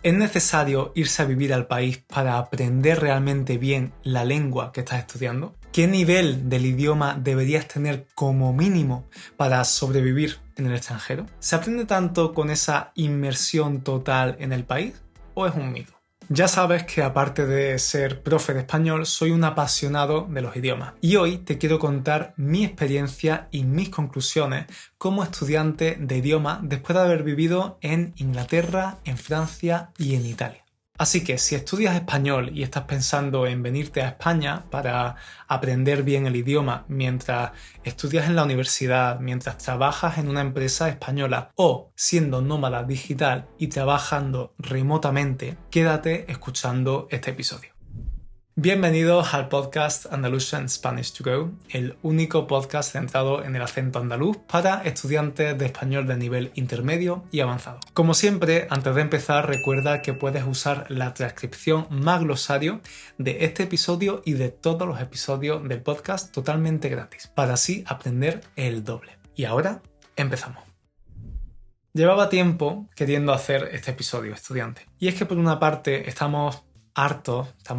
¿Es necesario irse a vivir al país para aprender realmente bien la lengua que estás estudiando? ¿Qué nivel del idioma deberías tener como mínimo para sobrevivir en el extranjero? ¿Se aprende tanto con esa inmersión total en el país o es un mito? Ya sabes que aparte de ser profe de español, soy un apasionado de los idiomas y hoy te quiero contar mi experiencia y mis conclusiones como estudiante de idioma después de haber vivido en Inglaterra, en Francia y en Italia. Así que si estudias español y estás pensando en venirte a España para aprender bien el idioma mientras estudias en la universidad, mientras trabajas en una empresa española o siendo nómada digital y trabajando remotamente, quédate escuchando este episodio. Bienvenidos al podcast Andalusian Spanish to Go, el único podcast centrado en el acento andaluz para estudiantes de español de nivel intermedio y avanzado. Como siempre, antes de empezar, recuerda que puedes usar la transcripción más glosario de este episodio y de todos los episodios del podcast totalmente gratis, para así aprender el doble. Y ahora, empezamos. Llevaba tiempo queriendo hacer este episodio, estudiante. Y es que por una parte estamos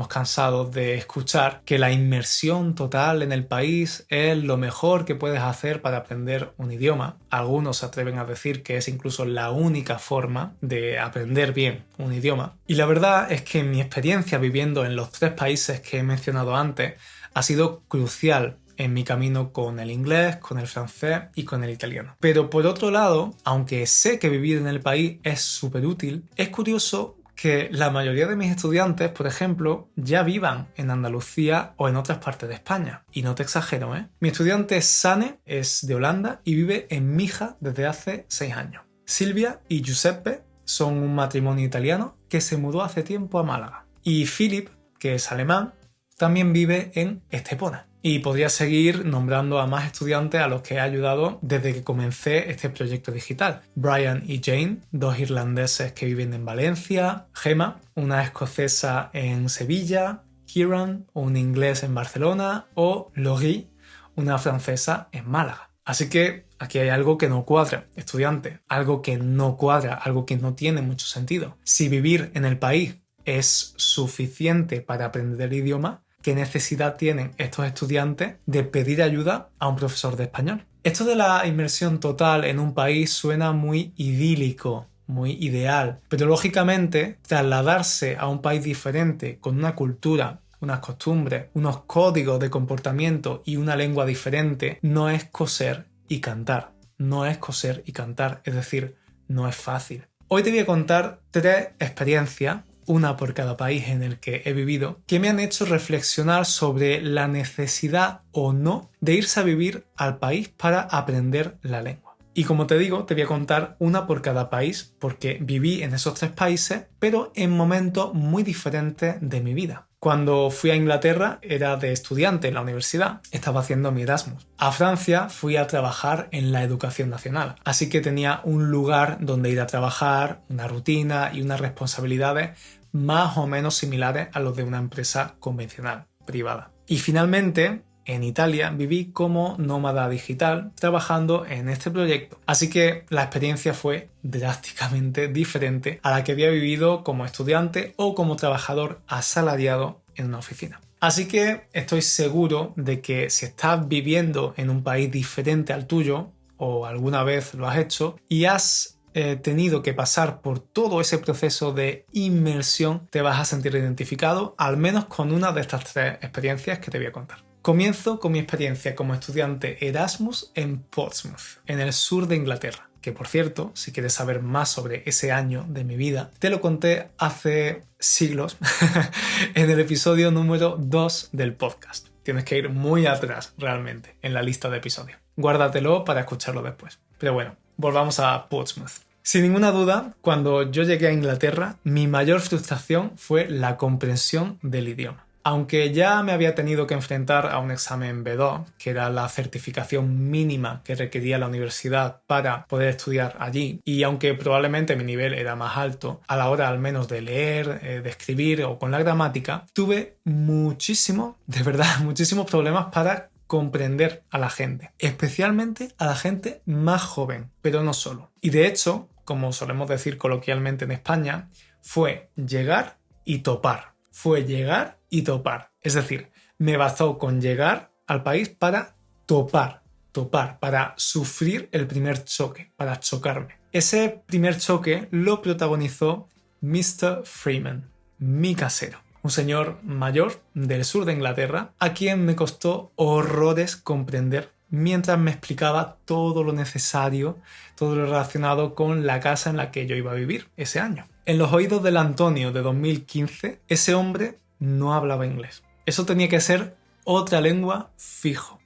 cansados de escuchar que la inmersión total en el país es lo mejor que puedes hacer para aprender un idioma. Algunos se atreven a decir que es incluso la única forma de aprender bien un idioma. Y la verdad es que mi experiencia viviendo en los 3 países que he mencionado antes ha sido crucial en mi camino con el inglés, con el francés y con el italiano. Pero por otro lado, aunque sé que vivir en el país es súper útil, es curioso que la mayoría de mis estudiantes, por ejemplo, ya vivan en Andalucía o en otras partes de España. Y no te exagero, ¿eh? Mi estudiante Sane es de Holanda y vive en Mija desde hace 6 años. Silvia y Giuseppe son un matrimonio italiano que se mudó hace tiempo a Málaga. Y Philip, que es alemán, también vive en Estepona. Y podría seguir nombrando a más estudiantes a los que he ayudado desde que comencé este proyecto digital. Brian y Jane, 2 irlandeses que viven en Valencia, Gemma, una escocesa en Sevilla, Kieran, un inglés en Barcelona o Laurie, una francesa en Málaga. Así que aquí hay algo que no cuadra, estudiante, algo que no cuadra, algo que no tiene mucho sentido. Si vivir en el país es suficiente para aprender el idioma, ¿qué necesidad tienen estos estudiantes de pedir ayuda a un profesor de español? Esto de la inmersión total en un país suena muy idílico, muy ideal, pero lógicamente trasladarse a un país diferente con una cultura, unas costumbres, unos códigos de comportamiento y una lengua diferente no es coser y cantar. No es coser y cantar, es decir, no es fácil. Hoy te voy a contar 3 experiencias, una por cada país en el que he vivido, que me han hecho reflexionar sobre la necesidad o no de irse a vivir al país para aprender la lengua. Y como te digo, te voy a contar una por cada país porque viví en esos 3 países, pero en momentos muy diferentes de mi vida. Cuando fui a Inglaterra era de estudiante en la universidad, estaba haciendo mi Erasmus. A Francia fui a trabajar en la educación nacional, así que tenía un lugar donde ir a trabajar, una rutina y unas responsabilidades más o menos similares a los de una empresa convencional, privada. Y finalmente, en Italia viví como nómada digital trabajando en este proyecto. Así que la experiencia fue drásticamente diferente a la que había vivido como estudiante o como trabajador asalariado en una oficina. Así que estoy seguro de que si estás viviendo en un país diferente al tuyo o alguna vez lo has hecho y has tenido que pasar por todo ese proceso de inmersión, te vas a sentir identificado al menos con una de estas 3 experiencias que te voy a contar. Comienzo con mi experiencia como estudiante Erasmus en Portsmouth, en el sur de Inglaterra, que por cierto, si quieres saber más sobre ese año de mi vida, te lo conté hace siglos en el episodio número 2 del podcast. Tienes que ir muy atrás realmente en la lista de episodios. Guárdatelo para escucharlo después. Pero bueno, volvamos a Portsmouth. Sin ninguna duda, cuando yo llegué a Inglaterra, mi mayor frustración fue la comprensión del idioma. Aunque ya me había tenido que enfrentar a un examen B2, que era la certificación mínima que requería la universidad para poder estudiar allí, y aunque probablemente mi nivel era más alto, a la hora al menos de leer, de escribir o con la gramática, tuve muchísimos problemas para comprender a la gente, especialmente a la gente más joven, pero no solo. Y de hecho, como solemos decir coloquialmente en España, Fue llegar y topar. Fue llegar y topar. Es decir, me bastó con llegar al país para topar, para sufrir el primer choque, para chocarme. Ese primer choque lo protagonizó Mr. Freeman, mi casero. Un señor mayor del sur de Inglaterra, a quien me costó horrores comprender mientras me explicaba todo lo necesario, todo lo relacionado con la casa en la que yo iba a vivir ese año. En los oídos del Antonio de 2015, ese hombre no hablaba inglés. Eso tenía que ser otra lengua fijo.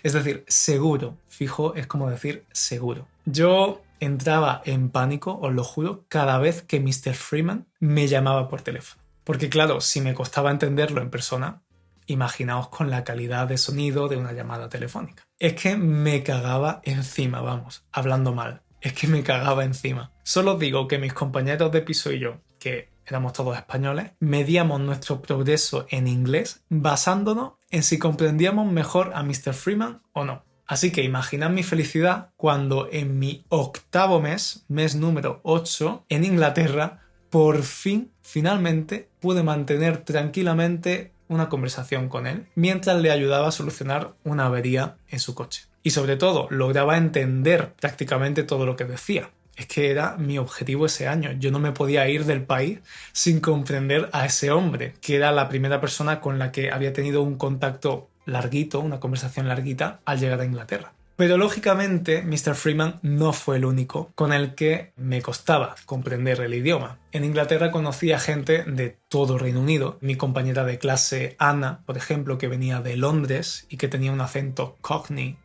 Es decir, seguro. Fijo es como decir seguro. Yo entraba en pánico, os lo juro, cada vez que Mr. Freeman me llamaba por teléfono. Porque claro, si me costaba entenderlo en persona, imaginaos con la calidad de sonido de una llamada telefónica. Es que me cagaba encima, vamos, hablando mal. Es que me cagaba encima. Solo os digo que mis compañeros de piso y yo, que éramos todos españoles, medíamos nuestro progreso en inglés basándonos en si comprendíamos mejor a Mr. Freeman o no. Así que imaginad mi felicidad cuando en mi octavo mes número 8, en Inglaterra, por fin, finalmente, pude mantener tranquilamente una conversación con él mientras le ayudaba a solucionar una avería en su coche. Y sobre todo, lograba entender prácticamente todo lo que decía. Es que era mi objetivo ese año. Yo no me podía ir del país sin comprender a ese hombre, que era la primera persona con la que había tenido un contacto larguito, una conversación larguita, al llegar a Inglaterra. Pero lógicamente Mr. Freeman no fue el único con el que me costaba comprender el idioma. En Inglaterra conocí a gente de todo Reino Unido. Mi compañera de clase Anna, por ejemplo, que venía de Londres y que tenía un acento cockney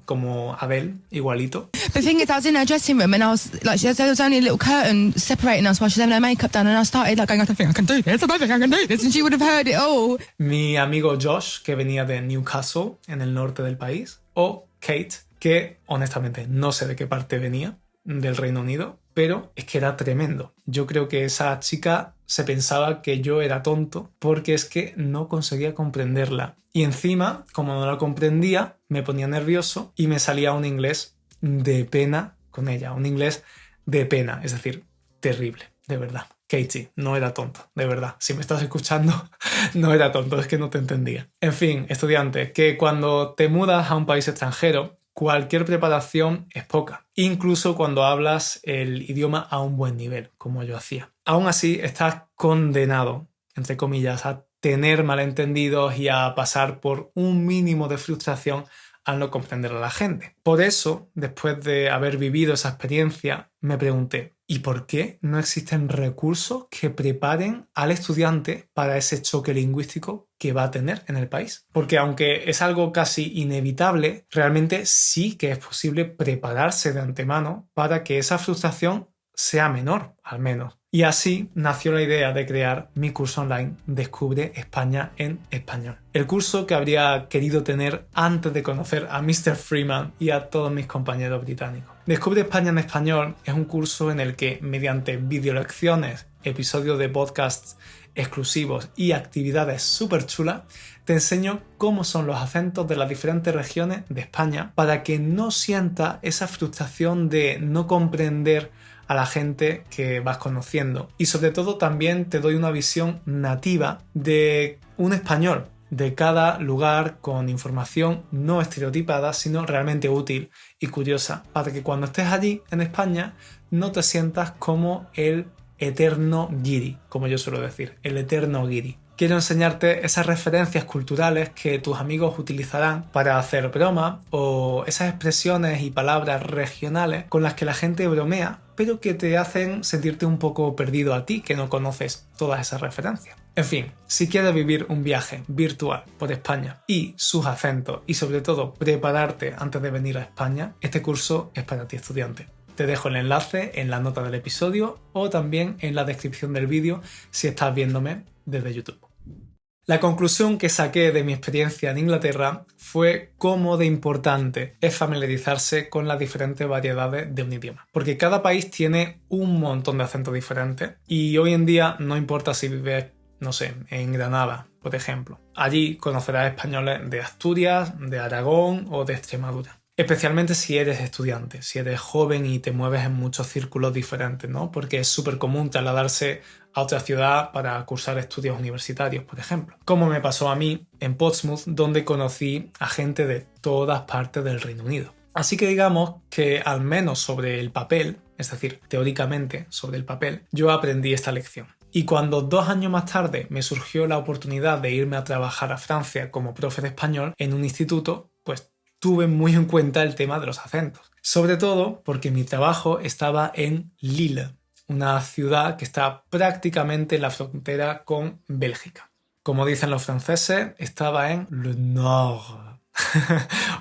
como Adele, igualito. The thing is, I was in her dressing room and I was like, there was only a little curtain separating us while she was having her makeup done, and I started like going, I don't think I can do this, I don't think I can do this, and she would have heard it all. Mi amigo Josh, que venía de Newcastle, en el norte del país, o Kate, que honestamente no sé de qué parte venía del Reino Unido, pero es que era tremendo. Yo creo que esa chica se pensaba que yo era tonto porque es que no conseguía comprenderla. Y encima, como no la comprendía, me ponía nervioso y me salía un inglés de pena con ella, un inglés de pena, es decir, terrible, de verdad. Katie, no era tonto, de verdad. Si me estás escuchando, no era tonto, es que no te entendía. En fin, estudiante, que cuando te mudas a un país extranjero, cualquier preparación es poca, incluso cuando hablas el idioma a un buen nivel, como yo hacía. Aún así, estás condenado, entre comillas, a tener malentendidos y a pasar por un mínimo de frustración al no comprender a la gente. Por eso, después de haber vivido esa experiencia, me pregunté, ¿y por qué no existen recursos que preparen al estudiante para ese choque lingüístico que va a tener en el país? Porque aunque es algo casi inevitable, realmente sí que es posible prepararse de antemano para que esa frustración sea menor, al menos. Y así nació la idea de crear mi curso online Descubre España en Español. El curso que habría querido tener antes de conocer a Mr. Freeman y a todos mis compañeros británicos. Descubre España en Español es un curso en el que, mediante videolecciones, episodios de podcasts exclusivos y actividades súper chulas, te enseño cómo son los acentos de las diferentes regiones de España para que no sientas esa frustración de no comprender a la gente que vas conociendo. Y sobre todo también te doy una visión nativa de un español de cada lugar con información no estereotipada, sino realmente útil y curiosa, para que cuando estés allí en España no te sientas como el eterno guiri, como yo suelo decir, el eterno guiri. Quiero enseñarte esas referencias culturales que tus amigos utilizarán para hacer broma o esas expresiones y palabras regionales con las que la gente bromea, pero que te hacen sentirte un poco perdido a ti, que no conoces todas esas referencias. En fin, si quieres vivir un viaje virtual por España y sus acentos y sobre todo prepararte antes de venir a España, este curso es para ti, estudiante. Te dejo el enlace en la nota del episodio o también en la descripción del vídeo si estás viéndome desde YouTube. La conclusión que saqué de mi experiencia en Inglaterra fue cómo de importante es familiarizarse con las diferentes variedades de un idioma. Porque cada país tiene un montón de acentos diferentes y hoy en día no importa si vives, no sé, en Granada, por ejemplo. Allí conocerás españoles de Asturias, de Aragón o de Extremadura. Especialmente si eres estudiante, si eres joven y te mueves en muchos círculos diferentes, ¿no? Porque es súper común trasladarse a otra ciudad para cursar estudios universitarios, por ejemplo. Como me pasó a mí en Portsmouth, donde conocí a gente de todas partes del Reino Unido. Así que digamos que al menos sobre el papel, es decir, teóricamente sobre el papel, yo aprendí esta lección. Y cuando 2 años más tarde me surgió la oportunidad de irme a trabajar a Francia como profe de español en un instituto, pues tuve muy en cuenta el tema de los acentos. Sobre todo porque mi trabajo estaba en Lille, una ciudad que está prácticamente en la frontera con Bélgica. Como dicen los franceses, estaba en Le Nord,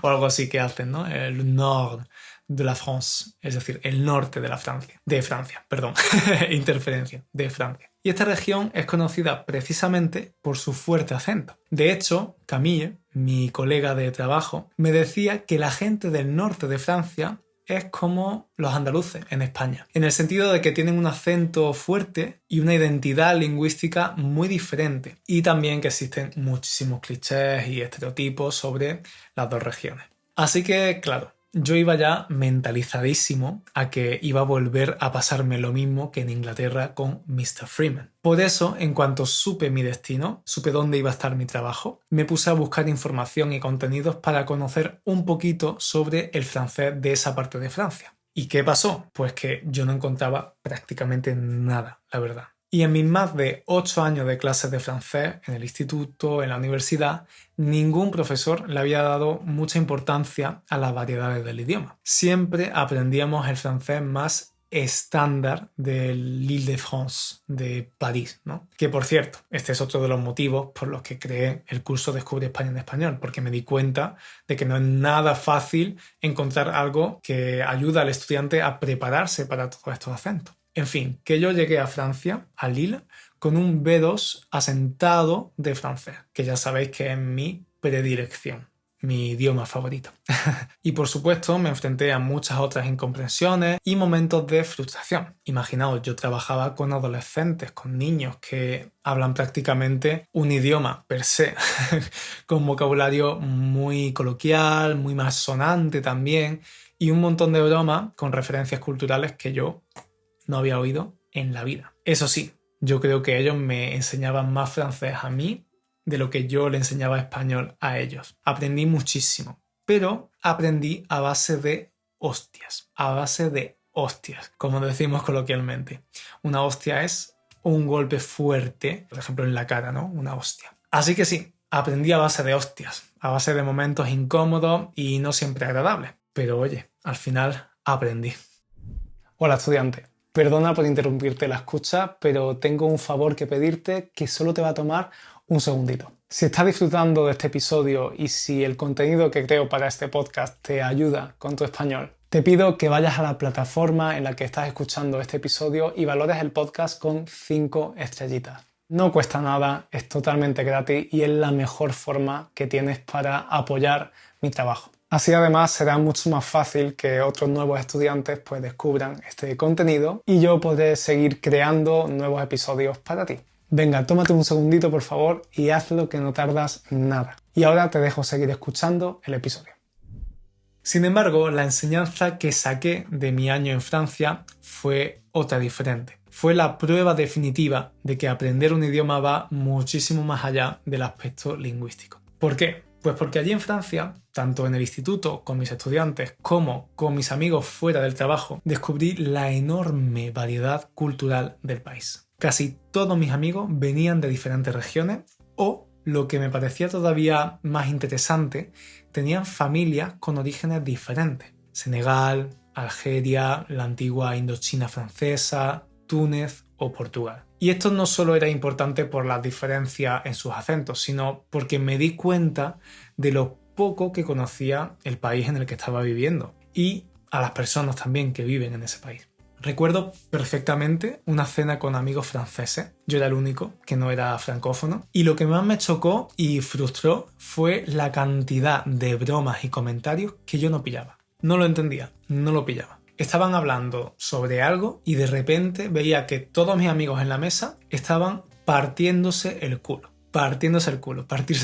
o algo así que hacen, ¿no? El Nord de la France, es decir, el norte de Francia, interferencia, de Francia. Y esta región es conocida precisamente por su fuerte acento. De hecho, Camille, mi colega de trabajo, me decía que la gente del norte de Francia es como los andaluces en España, en el sentido de que tienen un acento fuerte y una identidad lingüística muy diferente, y también que existen muchísimos clichés y estereotipos sobre las dos regiones. Así que, claro, yo iba ya mentalizadísimo a que iba a volver a pasarme lo mismo que en Inglaterra con Mr. Freeman. Por eso, en cuanto supe mi destino, supe dónde iba a estar mi trabajo, me puse a buscar información y contenidos para conocer un poquito sobre el francés de esa parte de Francia. ¿Y qué pasó? Pues que yo no encontraba prácticamente nada, la verdad. Y en mis más de 8 años de clases de francés, en el instituto, en la universidad, ningún profesor le había dado mucha importancia a las variedades del idioma. Siempre aprendíamos el francés más estándar de l'Île-de-France, de París, ¿no? Que, por cierto, este es otro de los motivos por los que creé el curso Descubre España en Español, porque me di cuenta de que no es nada fácil encontrar algo que ayuda al estudiante a prepararse para todos estos acentos. En fin, que yo llegué a Francia, a Lille, con un B2 asentado de francés, que ya sabéis que es mi predilección, mi idioma favorito. Y por supuesto me enfrenté a muchas otras incomprensiones y momentos de frustración. Imaginaos, yo trabajaba con adolescentes, con niños que hablan prácticamente un idioma per se, con vocabulario muy coloquial, muy malsonante también, y un montón de bromas con referencias culturales que yo no había oído en la vida. Eso sí, yo creo que ellos me enseñaban más francés a mí de lo que yo le enseñaba español a ellos. Aprendí muchísimo, pero aprendí a base de hostias, como decimos coloquialmente. Una hostia es un golpe fuerte, por ejemplo en la cara, ¿no? Una hostia. Así que sí, aprendí a base de hostias, a base de momentos incómodos y no siempre agradables. Pero oye, al final aprendí. Hola, estudiante. Perdona por interrumpirte la escucha, pero tengo un favor que pedirte que solo te va a tomar un segundito. Si estás disfrutando de este episodio y si el contenido que creo para este podcast te ayuda con tu español, te pido que vayas a la plataforma en la que estás escuchando este episodio y valores el podcast con 5 estrellitas. No cuesta nada, es totalmente gratis y es la mejor forma que tienes para apoyar mi trabajo. Así además será mucho más fácil que otros nuevos estudiantes pues descubran este contenido y yo podré seguir creando nuevos episodios para ti. Venga, tómate un segundito por favor y hazlo que no tardas nada. Y ahora te dejo seguir escuchando el episodio. Sin embargo, la enseñanza que saqué de mi año en Francia fue otra diferente. Fue la prueba definitiva de que aprender un idioma va muchísimo más allá del aspecto lingüístico. ¿Por qué? Pues porque allí en Francia, tanto en el instituto con mis estudiantes como con mis amigos fuera del trabajo, descubrí la enorme variedad cultural del país. Casi todos mis amigos venían de diferentes regiones o, lo que me parecía todavía más interesante, tenían familias con orígenes diferentes. Senegal, Algeria, la antigua Indochina francesa, Túnez o Portugal. Y esto no solo era importante por las diferencias en sus acentos, sino porque me di cuenta de lo poco que conocía el país en el que estaba viviendo y a las personas también que viven en ese país. Recuerdo perfectamente una cena con amigos franceses, yo era el único que no era francófono, y lo que más me chocó y frustró fue la cantidad de bromas y comentarios que yo no pillaba. No lo entendía, no lo pillaba. Estaban hablando sobre algo y de repente veía que todos mis amigos en la mesa estaban partiéndose el culo. Partirse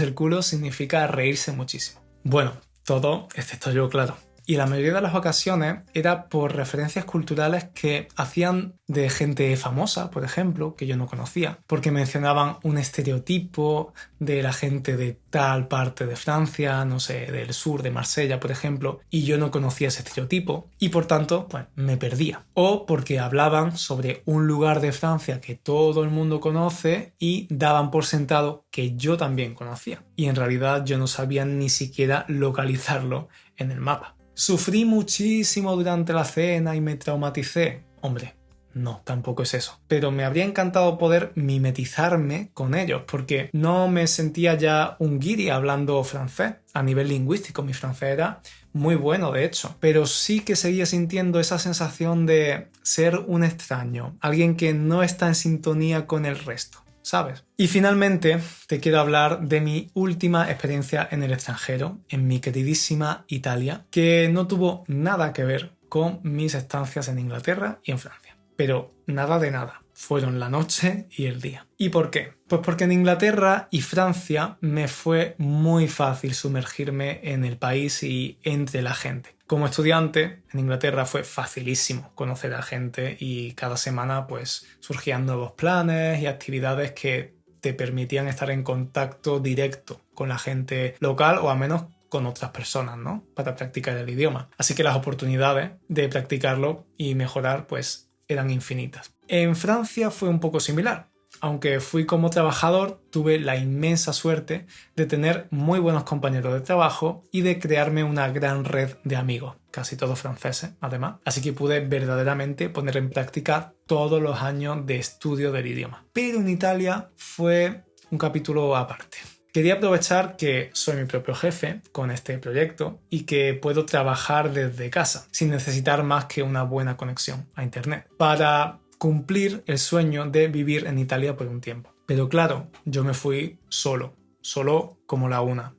el culo significa reírse muchísimo. Bueno, todo excepto yo, claro. Y la mayoría de las ocasiones era por referencias culturales que hacían de gente famosa, por ejemplo, que yo no conocía, porque mencionaban un estereotipo de la gente de tal parte de Francia, no sé, del sur de Marsella, por ejemplo, y yo no conocía ese estereotipo y por tanto, pues me perdía. O porque hablaban sobre un lugar de Francia que todo el mundo conoce y daban por sentado que yo también conocía. Y en realidad yo no sabía ni siquiera localizarlo en el mapa. ¿Sufrí muchísimo durante la cena y me traumaticé? Hombre, no, tampoco es eso. Pero me habría encantado poder mimetizarme con ellos, porque no me sentía ya un guiri hablando francés. A nivel lingüístico, mi francés era muy bueno, de hecho. Pero sí que seguía sintiendo esa sensación de ser un extraño, alguien que no está en sintonía con el resto, ¿sabes? Y finalmente te quiero hablar de mi última experiencia en el extranjero, en mi queridísima Italia, que no tuvo nada que ver con mis estancias en Inglaterra y en Francia. Pero nada de nada. Fueron la noche y el día. ¿Y por qué? Pues porque en Inglaterra y Francia me fue muy fácil sumergirme en el país y entre la gente. Como estudiante, en Inglaterra fue facilísimo conocer a gente y cada semana pues surgían nuevos planes y actividades que te permitían estar en contacto directo con la gente local o al menos con otras personas, ¿no? Para practicar el idioma. Así que las oportunidades de practicarlo y mejorar pues eran infinitas. En Francia fue un poco similar. Aunque fui como trabajador, tuve la inmensa suerte de tener muy buenos compañeros de trabajo y de crearme una gran red de amigos, casi todos franceses, además. Así que pude verdaderamente poner en práctica todos los años de estudio del idioma. Pero en Italia fue un capítulo aparte. Quería aprovechar que soy mi propio jefe con este proyecto y que puedo trabajar desde casa, sin necesitar más que una buena conexión a internet, para cumplir el sueño de vivir en Italia por un tiempo. Pero claro, yo me fui solo como la una.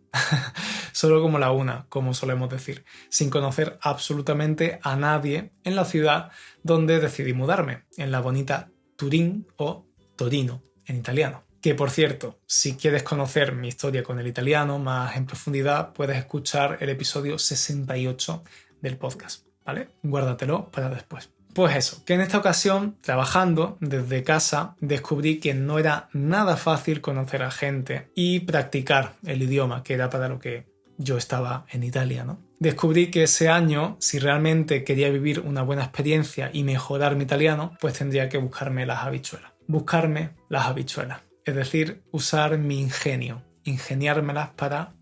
Solo como la una, como solemos decir, sin conocer absolutamente a nadie en la ciudad donde decidí mudarme, en la bonita Turín o Torino en italiano. Que por cierto, si quieres conocer mi historia con el italiano más en profundidad, puedes escuchar el episodio 68 del podcast, ¿vale? Guárdatelo para después. Pues eso, que en esta ocasión, trabajando desde casa, descubrí que no era nada fácil conocer a gente y practicar el idioma, que era para lo que yo estaba en Italia, ¿no? Descubrí que ese año, si realmente quería vivir una buena experiencia y mejorar mi italiano, pues tendría que buscarme las habichuelas. Es decir, usar mi ingenio, ingeniármelas para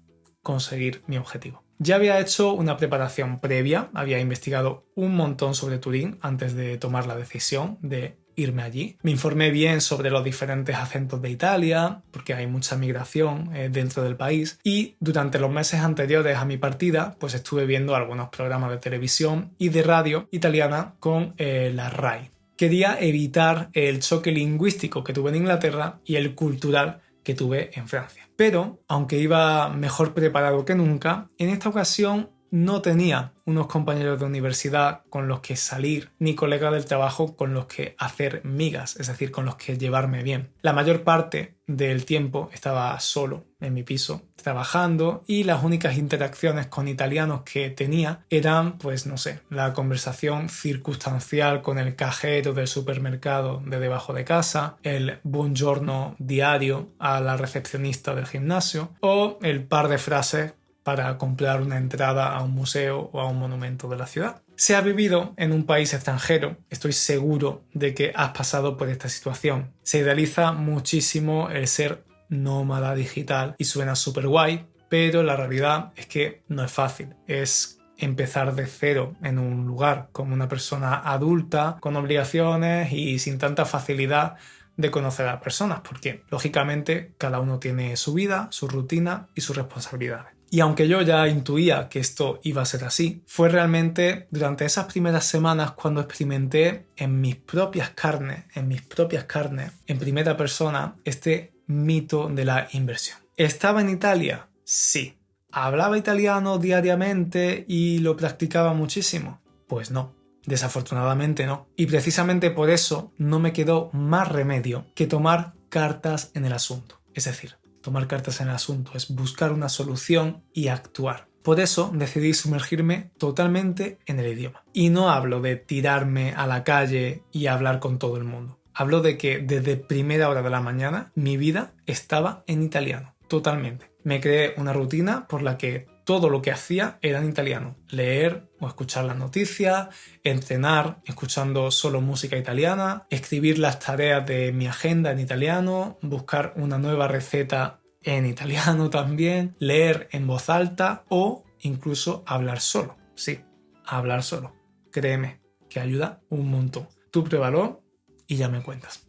conseguir mi objetivo. Ya había hecho una preparación previa, había investigado un montón sobre Turín antes de tomar la decisión de irme allí. Me informé bien sobre los diferentes acentos de Italia, porque hay mucha migración dentro del país, y durante los meses anteriores a mi partida, pues estuve viendo algunos programas de televisión y de radio italiana con la RAI. Quería evitar el choque lingüístico que tuve en Inglaterra y el cultural que tuve en Francia. Pero, aunque iba mejor preparado que nunca, en esta ocasión no tenía unos compañeros de universidad con los que salir, ni colegas del trabajo con los que hacer migas, es decir, con los que llevarme bien. La mayor parte del tiempo estaba solo en mi piso, trabajando, y las únicas interacciones con italianos que tenía eran, pues no sé, la conversación circunstancial con el cajero del supermercado de debajo de casa, el buongiorno diario a la recepcionista del gimnasio o el par de frases para comprar una entrada a un museo o a un monumento de la ciudad. Si has vivido en un país extranjero, estoy seguro de que has pasado por esta situación. Se idealiza muchísimo el ser nómada digital y suena súper guay, pero la realidad es que no es fácil. Es empezar de cero en un lugar como una persona adulta, con obligaciones y sin tanta facilidad de conocer a las personas, porque lógicamente cada uno tiene su vida, su rutina y sus responsabilidades. Y aunque yo ya intuía que esto iba a ser así, fue realmente durante esas primeras semanas cuando experimenté en mis propias carnes, en primera persona, este mito de la inversión. ¿Estaba en Italia? Sí. ¿Hablaba italiano diariamente y lo practicaba muchísimo? Pues no. Desafortunadamente no. Y precisamente por eso no me quedó más remedio que tomar cartas en el asunto. Es decir, tomar cartas en el asunto es buscar una solución y actuar. Por eso decidí sumergirme totalmente en el idioma. Y no hablo de tirarme a la calle y hablar con todo el mundo. Hablo de que desde primera hora de la mañana mi vida estaba en italiano, totalmente. Me creé una rutina por la que todo lo que hacía era en italiano. Leer o escuchar las noticias, entrenar escuchando solo música italiana, escribir las tareas de mi agenda en italiano, buscar una nueva receta en italiano también, leer en voz alta o incluso hablar solo. Sí, hablar solo. Créeme, que ayuda un montón. Tú pruébalo y ya me cuentas.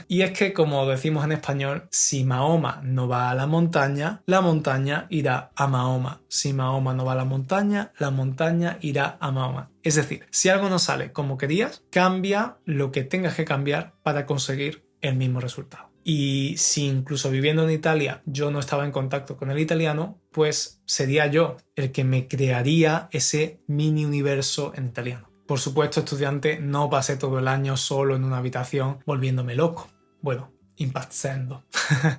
Y es que, como decimos en español, si Mahoma no va a la montaña irá a Mahoma. Si Mahoma no va a la montaña irá a Mahoma. Es decir, si algo no sale como querías, cambia lo que tengas que cambiar para conseguir el mismo resultado. Y si incluso viviendo en Italia yo no estaba en contacto con el italiano, pues sería yo el que me crearía ese mini universo en italiano. Por supuesto, estudiante, no pasé todo el año solo en una habitación volviéndome loco. Bueno, impazzendo.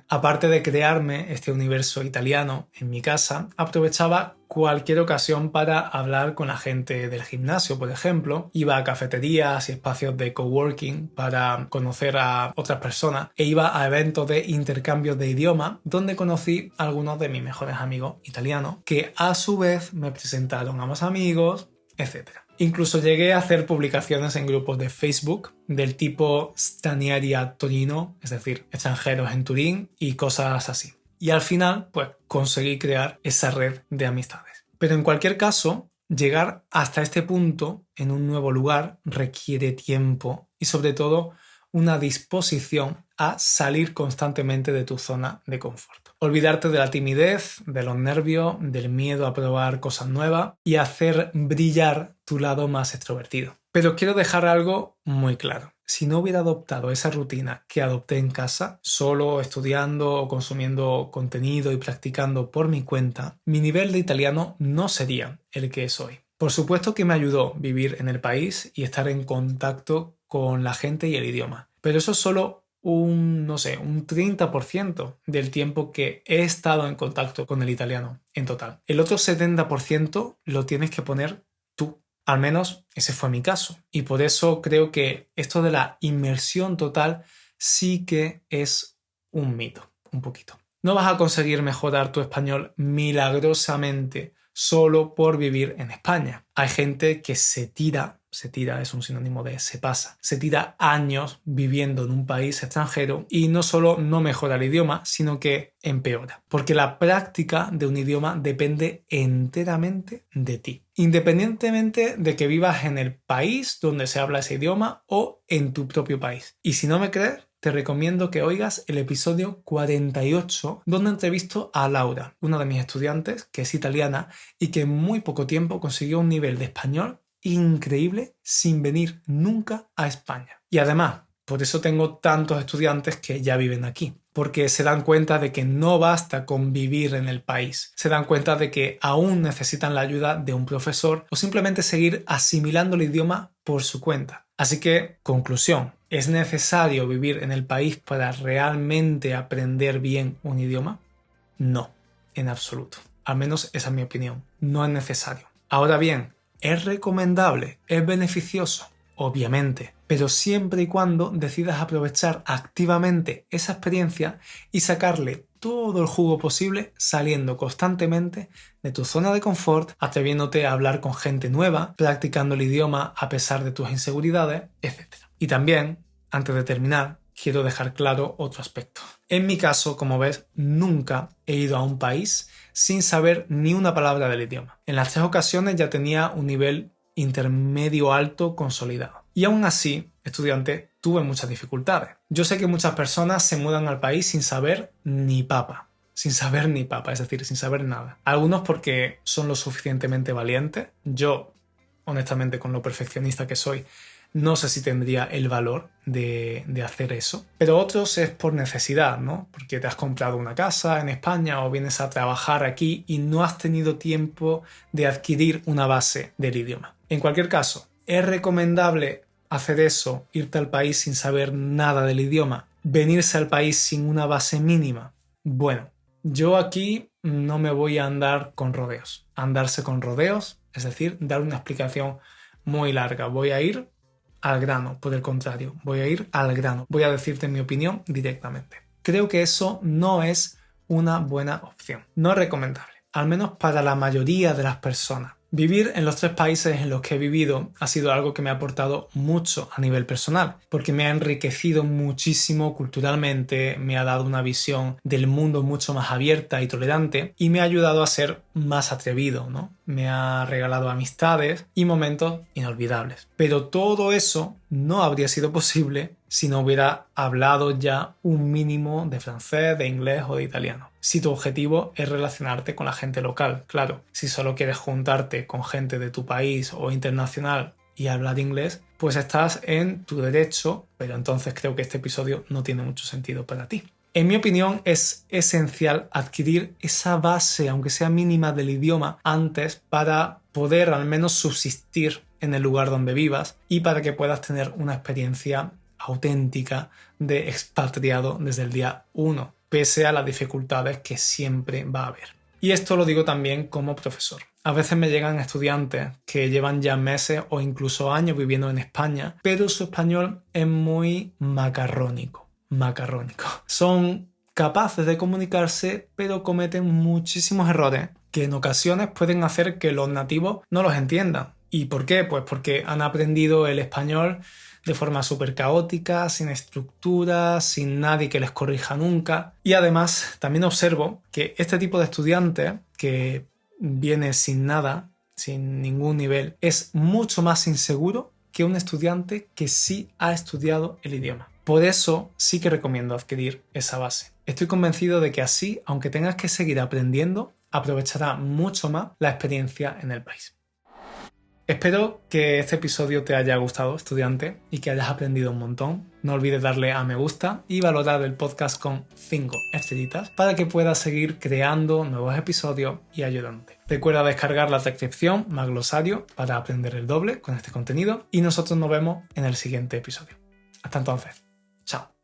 Aparte de crearme este universo italiano en mi casa, aprovechaba cualquier ocasión para hablar con la gente del gimnasio, por ejemplo. Iba a cafeterías y espacios de coworking para conocer a otras personas e iba a eventos de intercambio de idioma donde conocí a algunos de mis mejores amigos italianos que a su vez me presentaron a más amigos, etc. Incluso llegué a hacer publicaciones en grupos de Facebook del tipo Stranieri a Torino, es decir, extranjeros en Turín y cosas así. Y al final, pues conseguí crear esa red de amistades. Pero en cualquier caso, llegar hasta este punto en un nuevo lugar requiere tiempo y sobre todo una disposición a salir constantemente de tu zona de confort. Olvidarte de la timidez, de los nervios, del miedo a probar cosas nuevas y hacer brillar tu lado más extrovertido. Pero quiero dejar algo muy claro. Si no hubiera adoptado esa rutina que adopté en casa, solo estudiando o consumiendo contenido y practicando por mi cuenta, mi nivel de italiano no sería el que es hoy. Por supuesto que me ayudó vivir en el país y estar en contacto con la gente y el idioma, pero eso es solo un 30% del tiempo que he estado en contacto con el italiano en total. El otro 70% lo tienes que poner tú. Al menos ese fue mi caso. Y por eso creo que esto de la inmersión total sí que es un mito, un poquito. No vas a conseguir mejorar tu español milagrosamente solo por vivir en España. Hay gente que se tira es un sinónimo de se pasa, se tira años viviendo en un país extranjero y no solo no mejora el idioma, sino que empeora. Porque la práctica de un idioma depende enteramente de ti, independientemente de que vivas en el país donde se habla ese idioma o en tu propio país. Y si no me crees, te recomiendo que oigas el episodio 48, donde entrevisto a Laura, una de mis estudiantes, que es italiana y que en muy poco tiempo consiguió un nivel de español increíble sin venir nunca a España. Y además, por eso tengo tantos estudiantes que ya viven aquí, porque se dan cuenta de que no basta con vivir en el país, se dan cuenta de que aún necesitan la ayuda de un profesor o simplemente seguir asimilando el idioma por su cuenta. Así que, conclusión, ¿es necesario vivir en el país para realmente aprender bien un idioma? No, en absoluto. Al menos esa es mi opinión. No es necesario. Ahora bien, ¿es recomendable? ¿Es beneficioso? Obviamente, pero siempre y cuando decidas aprovechar activamente esa experiencia y sacarle todo el jugo posible saliendo constantemente de tu zona de confort, atreviéndote a hablar con gente nueva, practicando el idioma a pesar de tus inseguridades, etc. Y también, antes de terminar, quiero dejar claro otro aspecto. En mi caso, como ves, nunca he ido a un país sin saber ni una palabra del idioma. En las 3 ocasiones ya tenía un nivel intermedio alto consolidado. Y aún así, estudiante, tuve muchas dificultades. Yo sé que muchas personas se mudan al país sin saber ni papa. Es decir, sin saber nada. Algunos porque son lo suficientemente valientes. Yo, honestamente, con lo perfeccionista que soy, no sé si tendría el valor de hacer eso. Pero otros es por necesidad, ¿no? Porque te has comprado una casa en España o vienes a trabajar aquí y no has tenido tiempo de adquirir una base del idioma. En cualquier caso, ¿es recomendable hacer eso, irte al país sin saber nada del idioma, venirse al país sin una base mínima? Bueno, Yo aquí no me voy a andar con rodeos. Andarse con rodeos, es decir, dar una explicación muy larga. Voy a ir al grano, por el contrario, voy a ir al grano. Voy a decirte mi opinión directamente. Creo que eso no es una buena opción. No es recomendable, al menos para la mayoría de las personas. Vivir en los 3 países en los que he vivido ha sido algo que me ha aportado mucho a nivel personal, porque me ha enriquecido muchísimo culturalmente, me ha dado una visión del mundo mucho más abierta y tolerante y me ha ayudado a ser más atrevido, ¿no? Me ha regalado amistades y momentos inolvidables. Pero todo eso no habría sido posible si no hubiera hablado ya un mínimo de francés, de inglés o de italiano. Si tu objetivo es relacionarte con la gente local, claro. Si solo quieres juntarte con gente de tu país o internacional y hablar inglés, pues estás en tu derecho, pero entonces creo que este episodio no tiene mucho sentido para ti. En mi opinión, es esencial adquirir esa base, aunque sea mínima, del idioma antes para poder al menos subsistir en el lugar donde vivas y para que puedas tener una experiencia auténtica de expatriado desde el día 1, pese a las dificultades que siempre va a haber. Y esto lo digo también como profesor. A veces me llegan estudiantes que llevan ya meses o incluso años viviendo en España, pero su español es muy macarrónico. Son capaces de comunicarse, pero cometen muchísimos errores que en ocasiones pueden hacer que los nativos no los entiendan. ¿Y por qué? Pues porque han aprendido el español de forma súper caótica, sin estructura, sin nadie que les corrija nunca. Y además también observo que este tipo de estudiante que viene sin nada, sin ningún nivel, es mucho más inseguro que un estudiante que sí ha estudiado el idioma. Por eso sí que recomiendo adquirir esa base. Estoy convencido de que así, aunque tengas que seguir aprendiendo, aprovechará mucho más la experiencia en el país. Espero que este episodio te haya gustado, estudiante, y que hayas aprendido un montón. No olvides darle a me gusta y valorar el podcast con 5 estrellitas para que puedas seguir creando nuevos episodios y ayudándote. Recuerda descargar la transcripción más glosario para aprender el doble con este contenido y nosotros nos vemos en el siguiente episodio. Hasta entonces. Chao.